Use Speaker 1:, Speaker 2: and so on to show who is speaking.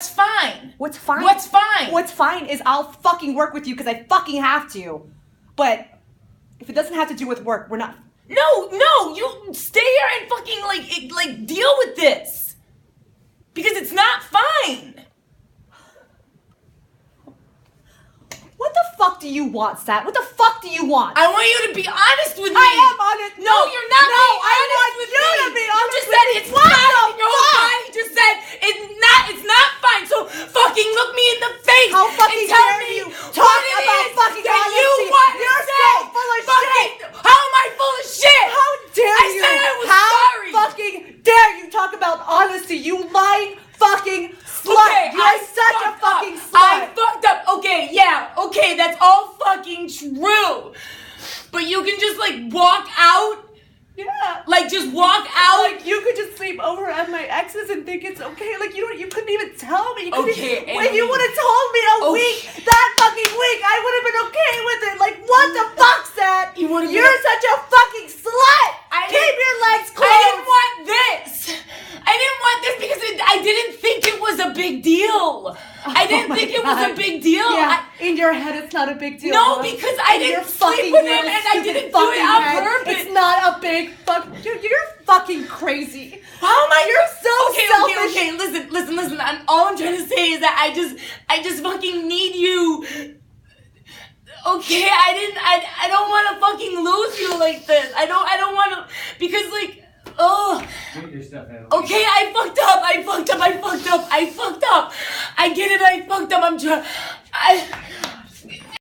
Speaker 1: What's fine?
Speaker 2: What's fine?
Speaker 1: What's fine?
Speaker 2: What's fine is I'll fucking work with you because I fucking have to. But if it doesn't have to do with work, we're not.
Speaker 1: No, you stay here and fucking deal with this. Because it's not fine.
Speaker 2: What the fuck do you want, Sat? What the fuck do you want?
Speaker 1: I want you to be honest with me.
Speaker 2: I am honest.
Speaker 1: No, you're not
Speaker 2: No,
Speaker 1: being
Speaker 2: I
Speaker 1: honest
Speaker 2: want
Speaker 1: with
Speaker 2: you
Speaker 1: me.
Speaker 2: to be honest
Speaker 1: You just
Speaker 2: with
Speaker 1: said
Speaker 2: me.
Speaker 1: it's
Speaker 2: What
Speaker 1: not.
Speaker 2: the
Speaker 1: Your own
Speaker 2: fuck?
Speaker 1: body just said it's not fine. So fucking look me in the face
Speaker 2: How fucking
Speaker 1: and tell
Speaker 2: dare
Speaker 1: me
Speaker 2: you
Speaker 1: what
Speaker 2: talk
Speaker 1: it
Speaker 2: about
Speaker 1: is
Speaker 2: fucking
Speaker 1: that
Speaker 2: honesty?
Speaker 1: you want to
Speaker 2: You're
Speaker 1: say.
Speaker 2: so full of
Speaker 1: Fucking,
Speaker 2: shit.
Speaker 1: how am I full of shit?
Speaker 2: How dare
Speaker 1: I
Speaker 2: you?
Speaker 1: said I was
Speaker 2: How
Speaker 1: sorry.
Speaker 2: fucking dare you talk about honesty? You lying fucking slut.
Speaker 1: Okay,
Speaker 2: You're such a fucking slut.
Speaker 1: I fucked up. Okay, yeah. Okay, that's all fucking true. But you can just walk out.
Speaker 2: Yeah.
Speaker 1: Just walk out.
Speaker 2: Like you could just sleep over at my ex's and think it's okay. Like you couldn't even tell me. You couldn't
Speaker 1: Okay,
Speaker 2: even, if you
Speaker 1: Amy.
Speaker 2: would have told me a
Speaker 1: Okay.
Speaker 2: week, that fucking week, I would have been okay with it. Like what the fuck, Seth?
Speaker 1: You would've been-
Speaker 2: You're such a fucking slut. Keep your legs closed.
Speaker 1: I didn't want this. I didn't want this because I didn't think it was a big deal. I didn't think it was a big deal.
Speaker 2: Yeah, in your head it's not a big deal.
Speaker 1: No,
Speaker 2: huh?
Speaker 1: because I
Speaker 2: In your
Speaker 1: didn't sleep
Speaker 2: fucking
Speaker 1: with
Speaker 2: weird,
Speaker 1: him and I
Speaker 2: stupid
Speaker 1: didn't do it
Speaker 2: fucking
Speaker 1: on
Speaker 2: head.
Speaker 1: purpose.
Speaker 2: It's not a big fuck. You're fucking crazy.
Speaker 1: How am I?
Speaker 2: You're so selfish.
Speaker 1: Okay. Listen. All I'm trying to say is that I just fucking need you. Okay, I don't want to fucking lose you like this. I don't want to, because
Speaker 3: Get your stuff out.
Speaker 1: okay, I fucked up. I get it, I fucked up. I'm trying.